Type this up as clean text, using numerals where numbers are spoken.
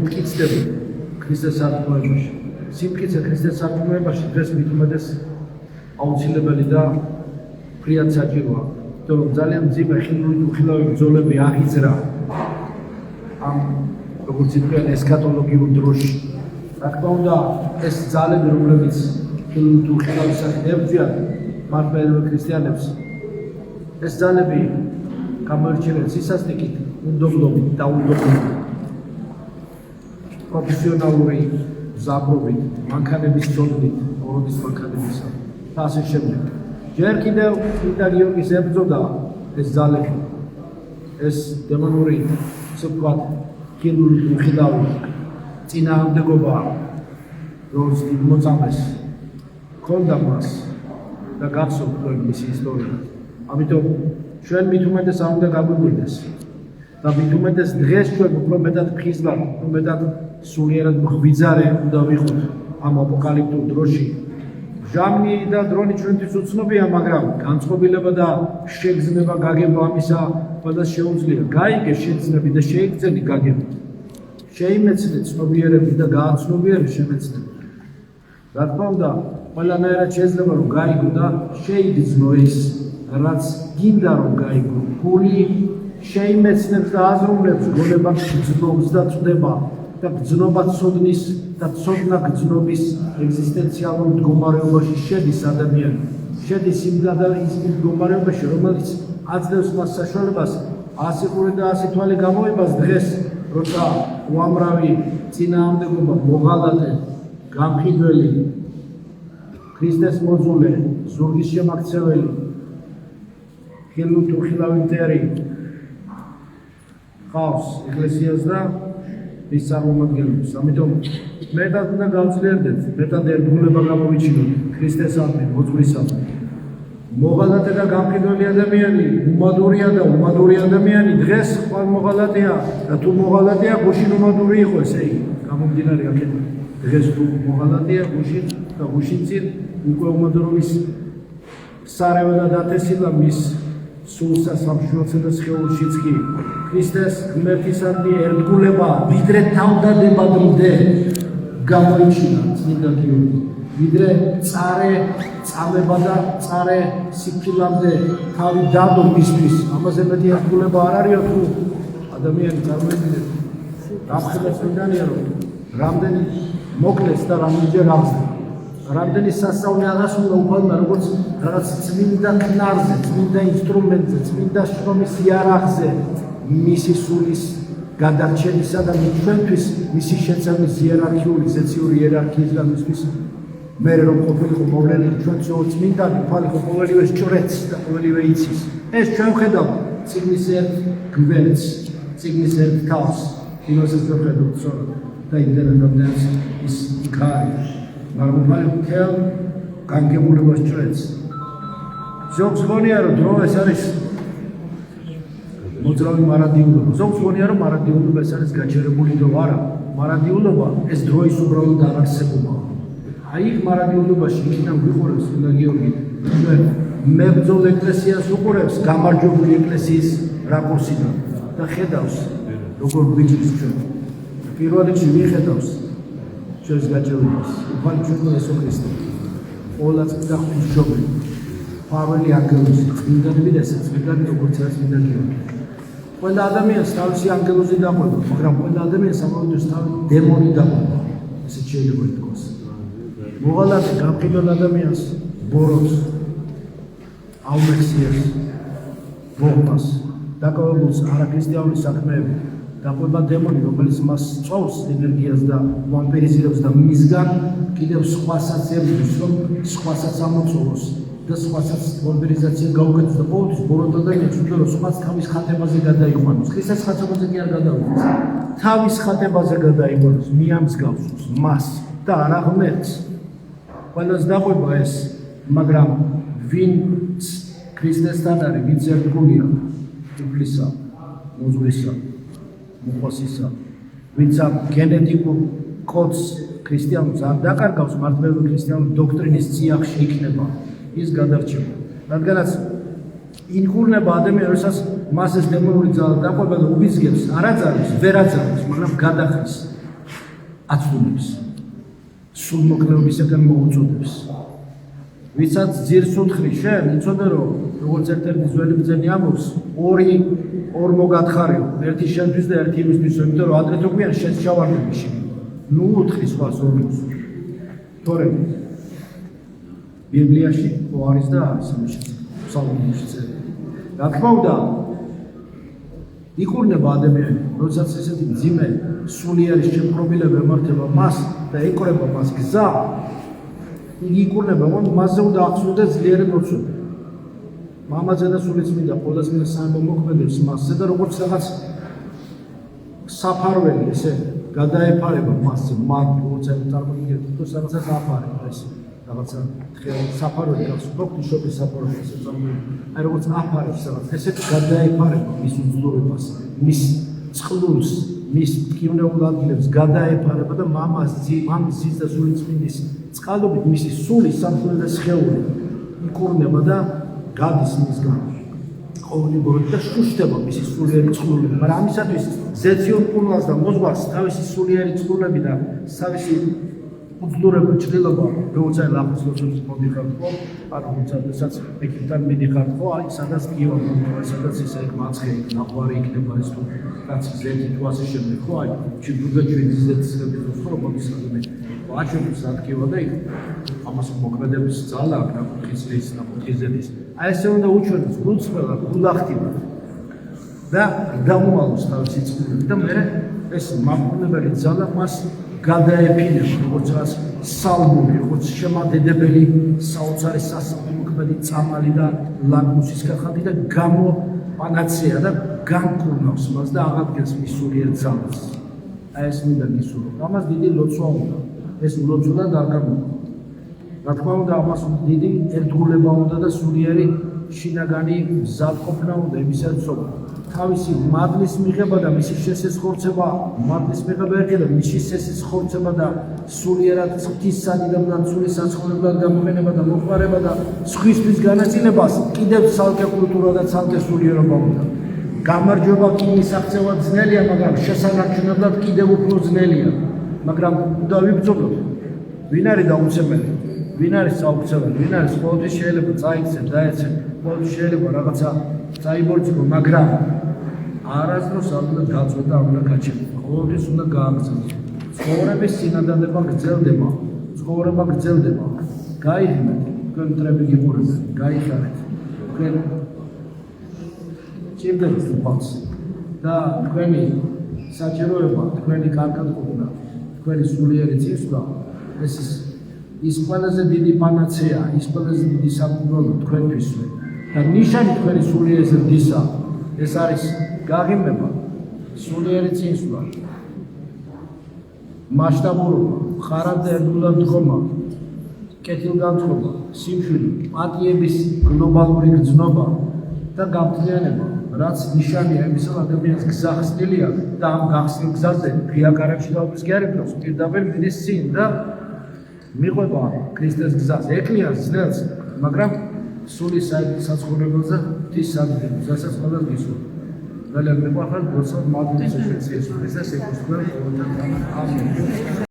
მკიცდები ქრისტეს სარწმუნოებაში. სიმკიცე ქრისტეს სარწმუნოებაში დღეს მით უმეტეს აუცილებელი და ფრიად საჭიროა. იმიტომ რომ ძალიან მძიმე ხილული თუ ხილავი ბრძოლები აღიძრა ამ როგორც είπენ ესქატოლოგიურ დროში. რა თქმა უნდა ეს ძალები რომლებიც ხილული თუ ხილავის სახით ებრძვიან მართლმადიდებლ ქრისტიანებს ეს ძალები გამოირჩევიან სისასტიკით, უნდობლობით და უნდობლობით. პროფესიონალური ზაბრობით, მანქანების წოდით, ოროდის მანქანებისა და ასე შემდეგ. ჯერ კიდევ წმინდა გიორგის ებრძოდა ეს ძალები, ეს დემონური, ასე ვთქვათ, ხილული უხილავი წინააღმდეგობა, როგორც მოწამეს, ჰქონდა მას და გახსოვთ მისი ისტორია. ამიტომ ჩვენ მით უმეტეს არ უნდა გაგვიგვირდეს და მით უმეტეს დღეს ჩვენ უფრო მეტად ფხიზლად, უფრო მეტად სულიერად მღვიძარე უნდა ვიყოთ ამ აპოკალიფტურ დროში. ჟამნი და დრონი ჩვენთვის უცნობია, მაგრამ განწყობილება და შეგრძნება გაგება ამისა ყველას შეუძლია. გაიგე შეგრძნები და შეიგრძენი გაგება. შეიმეცნე ცნობიერები და გააცნობიერე შემეცნები. რა თქმა უნდა, ყველანაირად შეიძლება რომ გაიგო და შეიგრძნო ის, რაც გინდა რომ გაიგო. გული შეიმეცნებს და აზროვნებს გონებად გრძნობს და წვდება. და გრძნობა ცოდნის და ცოდნა გრძნობის ეგზისტენციალურ მდგომარეობაში შედის ადამიანი. შედის იმ მდგომარეობაში, რომელიც აძლევს მას საშუალებას ასე ყური და ასე თვალი გამოებას დღეს, როცა უამრავი წინააღმდეგობა, მოღალატე, გამყიდველი, ქრისტეს მოძულე, ზურგის შემაქცეველი, ხილული თუ ხილავი მტერი ხავს ეკლესიას და ის წარმომადგენლებს. ამიტომ მეტად უნდა გავძლიერდეთ, მეტად ერთგულება გამოვიჩინოთ ქრისტესადმი, მოძღვრისადმი. მოღალატე და გამყიდველი ადამიანი, უმადურია და უმადური ადამიანი დღეს ხვალ მოღალატეა და თუ მოღალატეა, გუშინ უმადური იყო, ესე იგი, გამომდინარე აქედან. დღეს თუ მოღალატეა, გუშინ და გუშინ წინ უკვე უმადურობის სარევა და დათესილა მის სულსა სამშვიდობსა და სხეულშიც კი ქრისტეს ღმერთისადმი ერთგულება ვიდრე თავდადებადამდე გამოიჩინა წმინდა გიორგი, ვიდრე წარე წამება და წარე სიკვდილამდე თავი დადო მისთვის. ამაზე მეტი ერთგულება არ არისო თუ ადამიანი წარმოიდგინეთ რამხელა წმინდანია რომ რამდენი მოკლეს და რამდენჯერ აღზრდა. რამდენი სასწაული აღასრულა უფალმა როგორც რაღაც წმინდა ქნარზე, წმინდა ინსტრუმენტზე, წმინდა შრომის იარაღზე მისი სულის გადარჩენისა და ჩვენთვის მისი შეცემის იერარქიული, ზეციური იერარქიისგან მისთვის მე რომ ყოფილიყო მოვლენილი ჩვენც წმინდანი უფალი ხო ყოველივე სჭრეთს და ყოველივე იცის. ეს ჩვენ ვხედავ წიგნის ერთ გვერდს, წიგნის ერთ თავს, იმასაც ვხედავთ სწორად და იმდენად რამდენიც ის იქარი. მაგრამ უფალი მთელ განგებულებას ჭრეთს. ზოგს გონია რომ დრო ეს არის მოძრავი მარადიულობა. ზოგს გონია რომ მარადიულობა ეს არის გაჩერებული დრო. არა, მარადიულობა ეს დროის უბრალოდ არარსებობა. აი იქ მარადიულობაში იქიდან გვიყურებს წმინდა გიორგი ჩვენ მებრძოლ ეკლესიას უყურებს გამარჯვებული ეკლესიის რაკურსიდან და ხედავს როგორ გვიჭრის ჩვენ. პირველ რიგში მიხედავს ჩვენს გაჭირვებას. უფალი ჩვენო იესო ქრისტე. ყველა წმინდა ღვთისმშობელი, პავლე ანგელოზი, წმინდანები და ესეც წმინდანი როგორც არის წმინდა გიორგი. ყველა ადამიანს თავისი ანგელოზი დაყვება, მაგრამ ყველა ადამიანს ამავდროულად თავი დემონი დაყვება. ესეც შეიძლება ითქვას. მოღალატე გამყიდველ ადამიანს ბოროტს, აუმექსიერს, ბողბას, დაკავებულს არაქრისტიანული საქმეებით. დაყვება დემონი, რომელიც მას წოვს ენერგიას და ვამპირიზირებს და მისგან კიდევ სხვასაც ებრძვის, რომ სხვასაც ამოწუროს და სხვასაც მობილიზაცია გაუკეთოს და ყოველთვის ბოროტა და მეცუდა რომ სხვაც თავის ხატებაზე გადაიყვანოს. ქრისტეს ხატებაზე კი არ გადაუხდეს. თავის ხატებაზე გადაიყვანოს, მიამსგავს მას და არა ღმერთს. ყველას დაყვება ეს, მაგრამ ვინც ქრისტესთან არის, ვინც ერთგულია, უფლისა, მოზღვრისა, მოხოსისა, ვინც ამ გენეტიკურ კოდს ქრისტიანულს არ დაკარგავს, მართლმადიდებლური ქრისტიანული დოქტრინის წიაღში იქნება, ის გადარჩება. რადგანაც ინკურნება ადამიანს, როდესაც მას ეს დემონური ძალა დაყვება და უბიძგებს, არ აძალებს, ვერ აძალებს, მაგრამ გადახრის, აცდუნებს, სულმოქმეობისაგან მოუწოდებს. ვისაც ძირს უთხრი შენ, იცოდე რომ როგორც ერთ-ერთი ძველი ბრძენი ამბობს, ორ მოგათხარეო, ერთი შენთვის და ერთი იმისთვის, იმიტომ რომ ადრე თუ გვიან შენს ჩავარდები შენ. ნუ უთხრი სხვას ორმოს. თორემ ბიბლიაში არის და არის ამაში ფსალმებში წერილი. რა თქმა უნდა, იქურნება ადამიანი, როდესაც ესეთი მძიმე სულიერი შემპყრობილება ემართება მას და ეკრება მას გზა, იგი იქურნება, მასზე უნდა ახსოვდეს ძლიერი მოცულობა. მამაძე და სულიწმინდა ყოვლადწმინდა სამეფო მოქმედებს მასზე და როგორც რაღაც საფარველი ესე გადაეფარება მასზე, მათ როგორც წარმოგიდგენთ, თუ რაღაცას აფარება ეს რაღაცა საფარველი გახსოვთ, ღვთისმშობლის საფარველი ესე წარმოგიდგენთ. აი როგორც აფარებს რაღაც, ესეც გადაეფარება მის უძლურებას, მის წყლულს, მის მტკივნეულ ადგილებს გადაეფარება და მამას ძის და სულიწმინდის წყალობით მისი სული სამხური და სხეული იქურნება და გადის მისგან ყოველი ბოროტი და შუშტება მისი სულიერი წყლულები, მაგრამ ამისათვის ზეციონ კუნლას და მოზღვარს თავისი სულიერი წყლულები და თავისი უძლურება ჭრილობა, როგორც აი ლაფაზ ლოცვებს მოდიხარ ხო, ანუ როდესაც ექიმთან მიდიხარ ხო, აი სადაც გივა მომავალ, სადაც ის ეგ მაცხე ნაღვარი იქნება ეს თუ რაც ზეთი თუ ასე შემდეგ ხო, აი ჩიბუდა ჩვენი ზეთისგან ხო, მომისალმე აჩვენებს ადგილა და იქ ამას მოქმედების ძალა აქვს ნაკუთრის ნაკუთრიზების. აი ესე უნდა უჩვენოს გულწრფელად, გულახდილად და დაუმალოს თავისი წყლები და მე ეს მაყურებელი ძალა მას გადაეფინებს, როგორც რაც სალმური, როგორც შემადედებელი საოცარი სასამოქმედი წამალი და ლაკმუსის კახალდი და გამოპანაცეა და განკურნავს მას და აღადგენს მის სულიერ ძალას. აი ეს მინდა გისურვო. ამას დიდი ლოცვა უნდა. ეს ლოცვა და არ გამოვა. რა თქმა უნდა, ამას დიდი ერთგულება უნდა და სულიერი შინაგანი მზადყოფნა უნდა იმისაცობრ. თავისი მადლის მიღება და მისი შესესხორცება, მადლის მიღება ერთი და მისი შესესხორცება და სულიერად ღვთის სადიდებლად სული საცხოვრებლად გამოყენება და მოყვარება და სხვისთვის განაწილებას კიდევ ცალკე კულტურა და ცალკე სულიერობა უნდა. გამარჯვება კი მისაღწევად ძნელია, მაგრამ შესანარჩუნებლად კიდევ უფრო ძნელია. მაგრამ უნდა ვიბრძოლოთ. ვინ არის დაუცემელი? ვინ არის საუკეთესო? ვინ არის ყოველთვის შეიძლება წაიქცე, დაეცე, ყოველთვის შეიძლება რაღაცა წაიბორცო, მაგრამ არასდროს არ უნდა გაწყვეტა, არ უნდა გაჩერდა. ყოველთვის უნდა გააგრძელოს. ცხოვრების წინადადება გრძელდება. ცხოვრება გრძელდება. გაიხმეთ, თქვენ მტრები გიყურებთ, გაიხარეთ. თქვენ ჭირდებით უფალს და თქვენი საჭიროება, თქვენი კარგადყოფნა, თქვენი სულიერი წინსვლა, ის ყველაზე დიდი პანაცეა, ის ყველაზე დიდი საკურველო თქვენთვისვე და ნიშანი თქვენი სულიერი ზრდისა, ეს არის გაღიმება, სულიერი წინსვლა, მასშტაბურობა, ხარად და ერთგულად დგომა, კეთილგანწყობა, სიმშვიდე, პატიების გლობალური გრძნობა და გამთლიანება, რაც ნიშანია იმისა, ადამიანს გზა ხსნილია და ამ გახსნილ გზაზე ღია კარებში დაუპირისპირებს პირდაპირ მიდის წინ და მიყვება ქრისტეს გზას, ეკლიან ძნელს, მაგრამ სული საცხოვრებელზე ღვთის სადიდებლად, რასაც ყველას გისურვებთ. ძალიან მიყვარხარ, როცა მადლობს ეს ეს ეს ეს ეს ეს ეს ეს ეს ეს ეს ეს ეს